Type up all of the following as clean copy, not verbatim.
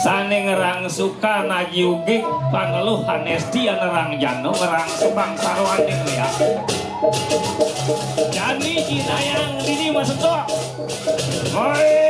sane ngerang suka nagi ugik pangeluh hanesti ngerang jano ngerang sebang sarwan ning ya jani cinayang dini masetok mai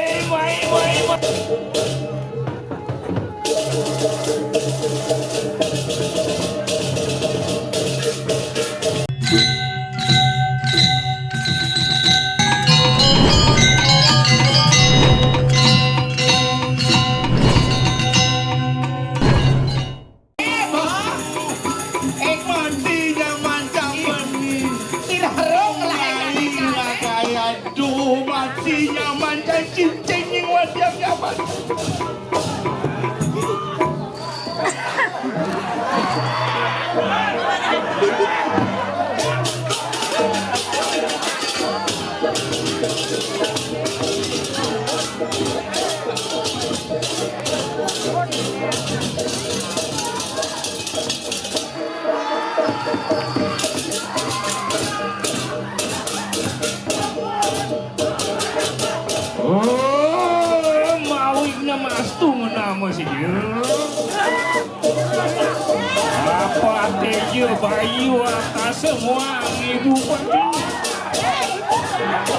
apa tejo bayu atas semua ibu penting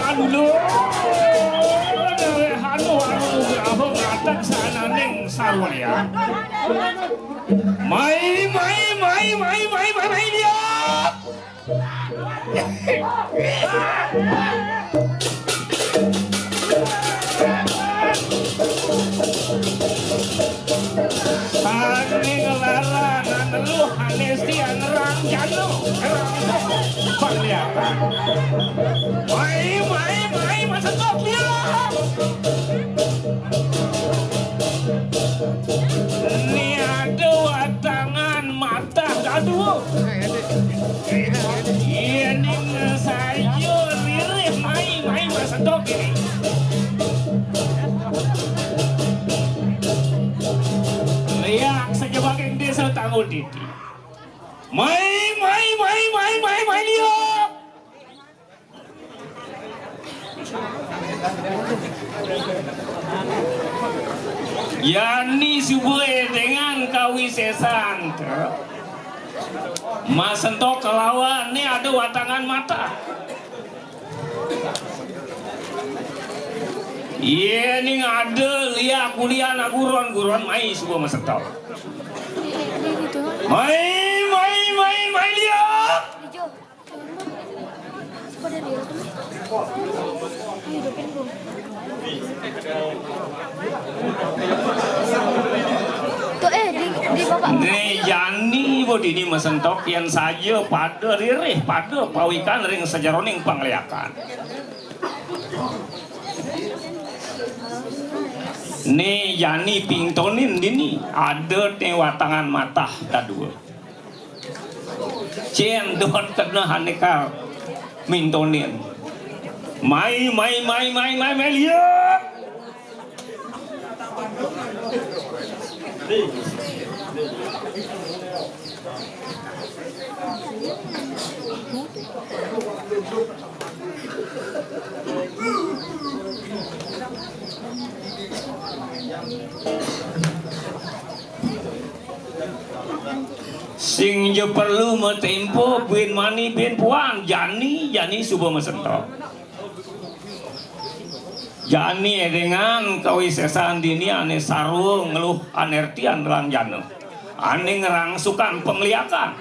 aduh hanu berapa ngatak sana neng sarwan ya mai dia Sani ngelarang lu hanesti ngerang jano ngerang penglihatan mai masa kok dia ini ada watangan mata aduh ini sayur lirih mai masa kok ini lihat saja bagian desa tanggung diti mai lihat Yani subuh dengan kawisesan Mas entok kelawan ini ada watangan mata iya ini ada lihat kuliah guron mai sebuah mas entok mai lihat di bapak Yani bodini mesentok yang saja pada ririh pada pawikan ring sejaroning pangliakan nih Yani pingtonin dini ada watangan mata kadua cendot kena haneka mintonin mai lihat sing je perlu metempo bin mani bin puan Yani subuh mesentok Yani dengan kawisesan dini ane sarung ngeluh anertian lang jano ane ngerangsukan pengliakan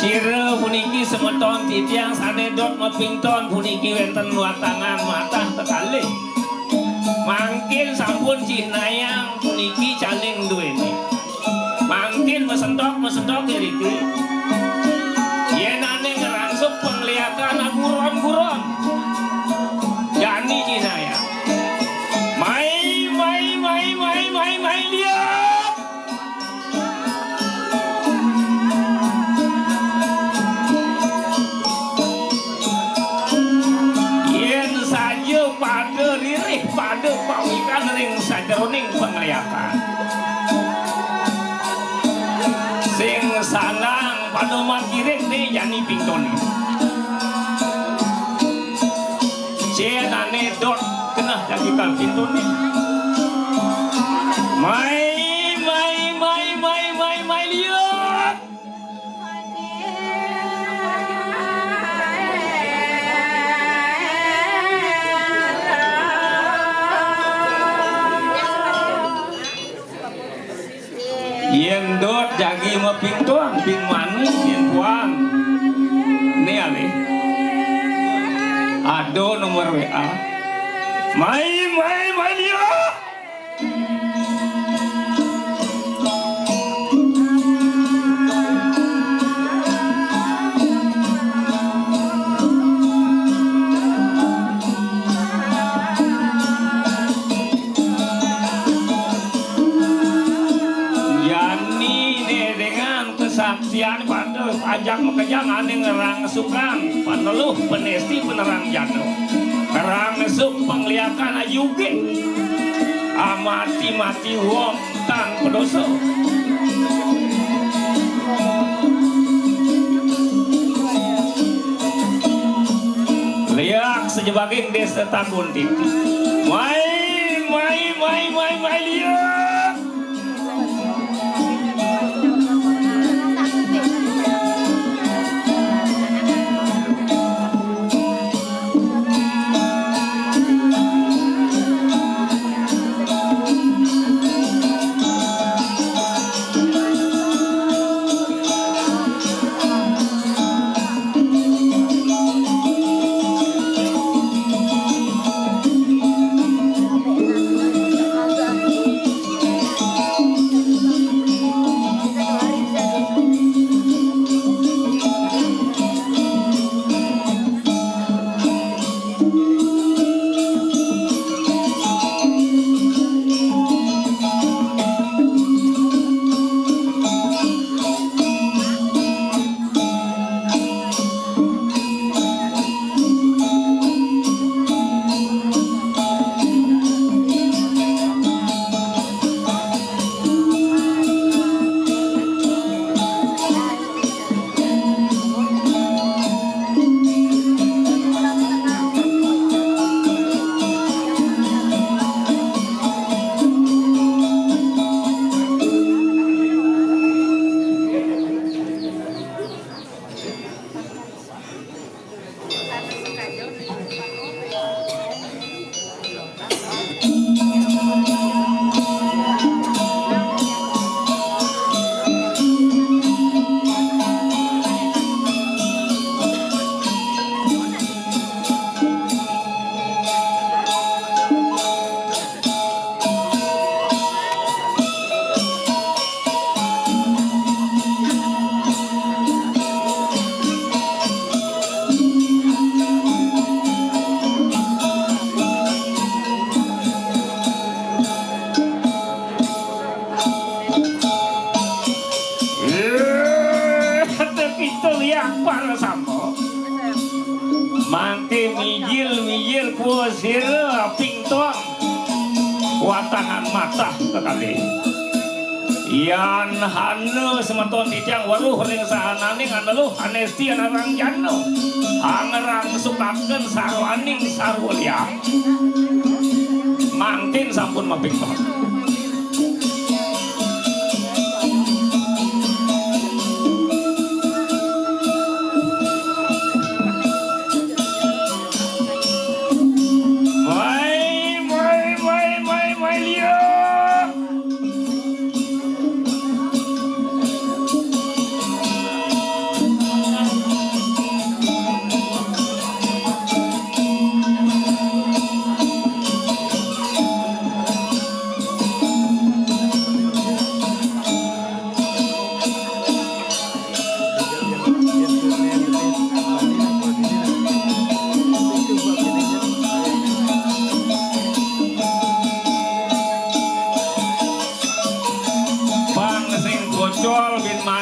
Sire puniki semeton titiang sanedot mapington puniki wenten watangan matah tekali. Mangkin sampun jinayang puniki caling duweni. Mangkin mesentok iriki. Yenane ngerangsuk penglihatan guron-guron. Jani jinayang. Mai lihat. Yen saja pada ririh pada pawikan ring sajeroning penglihakan. Sing salang pada makiring nih jani pingtoni. Cenane dot kena jagikan pintoni. Mai lihat. Yen dot jagi maping tuan ping manis yen puan. Nih ale. Ado nomor WA. Mai lihat. Saksian pada ajak mekejang ane ngerang sukan paneluh penesti penerang jatuh ngerang nesuk penglihakan ayuge amati wong tan pedoso liak sejebaging desa takun titi mai liak. Mijil kusir pington watangan mata kekali yan hanu semeton titiang waluh ring sahananing aneluh anesti anarang jano angerang sukaken sarwaning sarwulya mangkin sampun mapington.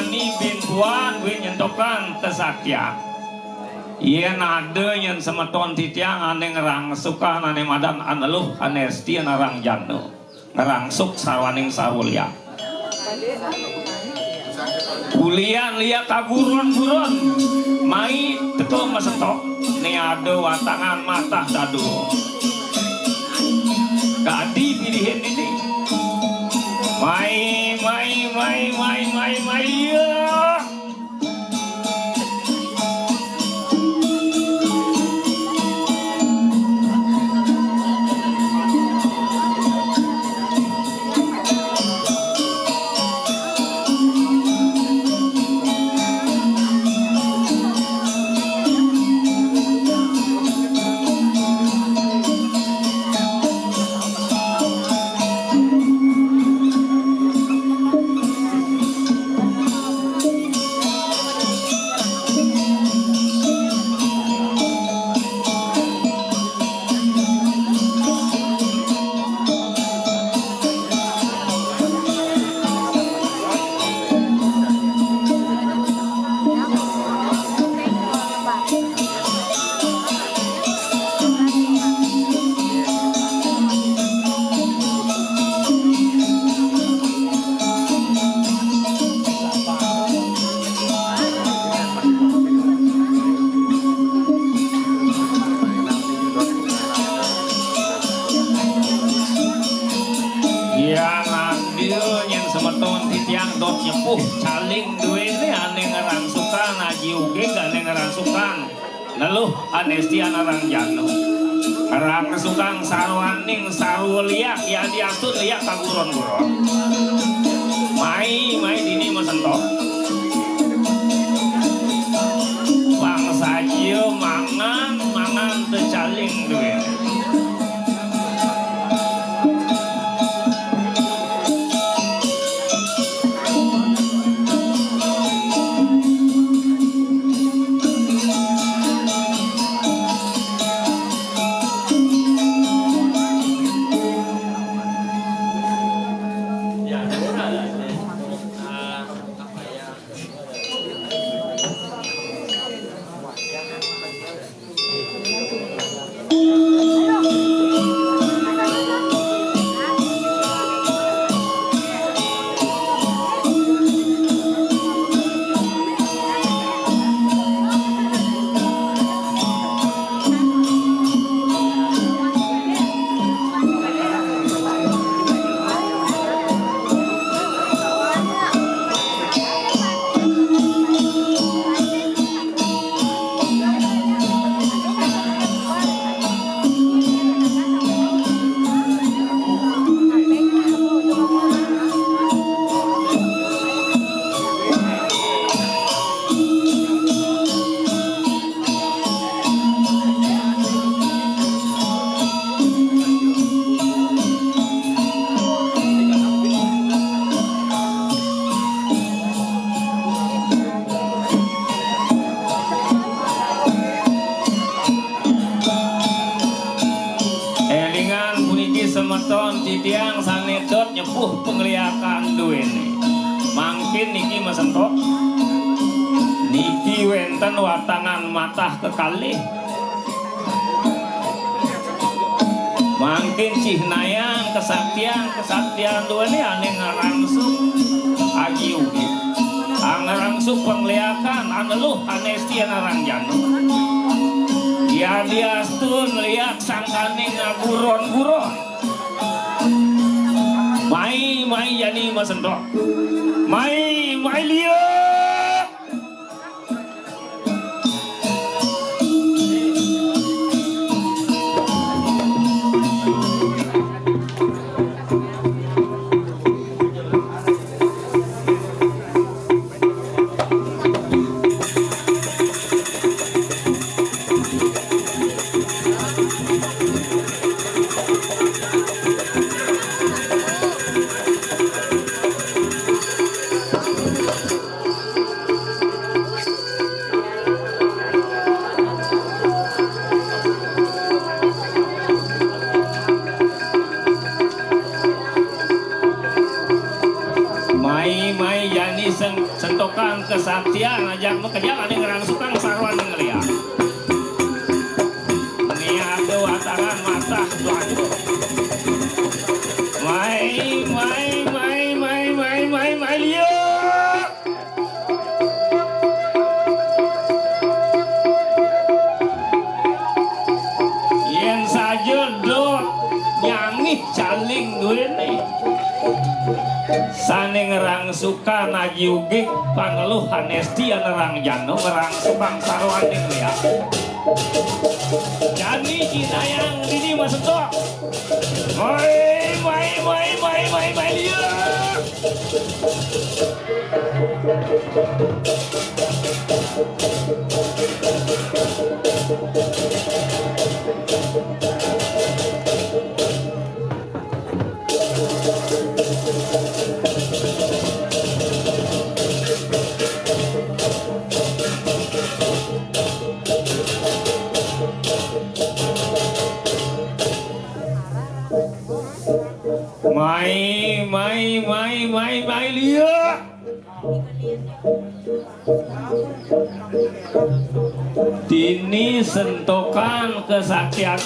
Sarwani bin Puan win nyentokan kesaktian. Yen ada yang semeton titiang ane ngerang suka ane madan aneluh anesti narang jano ngerang suk sarwaning sarulya. Kuliah liat kaguron-guron mai teko masetok ne ada watangan mata dadu. Gadi pilihan ini. Mai ya. Caling duwe ane ngerangsukan aji uge gane ngerangsukan neluh anesti anarang jano ngerang sukang sarwaning sarwuliak ya diatur liak kaguron-guron mai dini mesentok bangsa jieu mangan teu caling duwe. semeton titiang sanedot nyepuh pengliakan duwene mangkin niki mesentok niki wenten watangan matah kekalih mangkin cihnayang kesaktian duwene ane ngarangsuk aji ugi ngarangsuk pengliakan aneluh anesti anarang janu ya diastun liat sangkane ngaguron-guron mai yani masendok mai liat sentokan kesaktian ajak bekerja ane ngerangsukan sarwan ngeliat niat dua tangan mata tuanku mai liuk yen saja do nyanyi caling gue nih sane ngerang suka nagi ugik pangeluh hanesti ngerang jano ngerang sebang sarwan ning ya jadi cinayang dini masuk tok mai liuk mai liuk dini sentokan kesaktian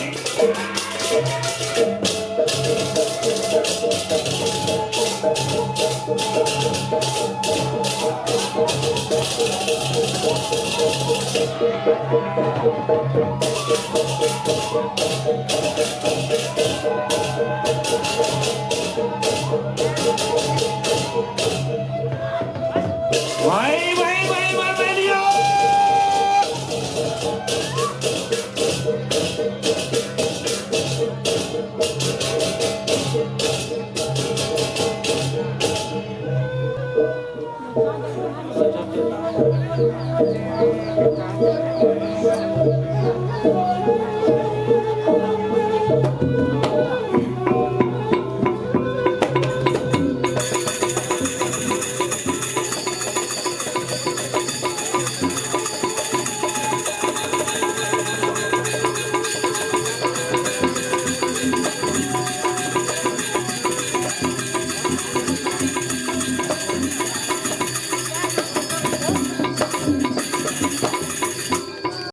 mai liuk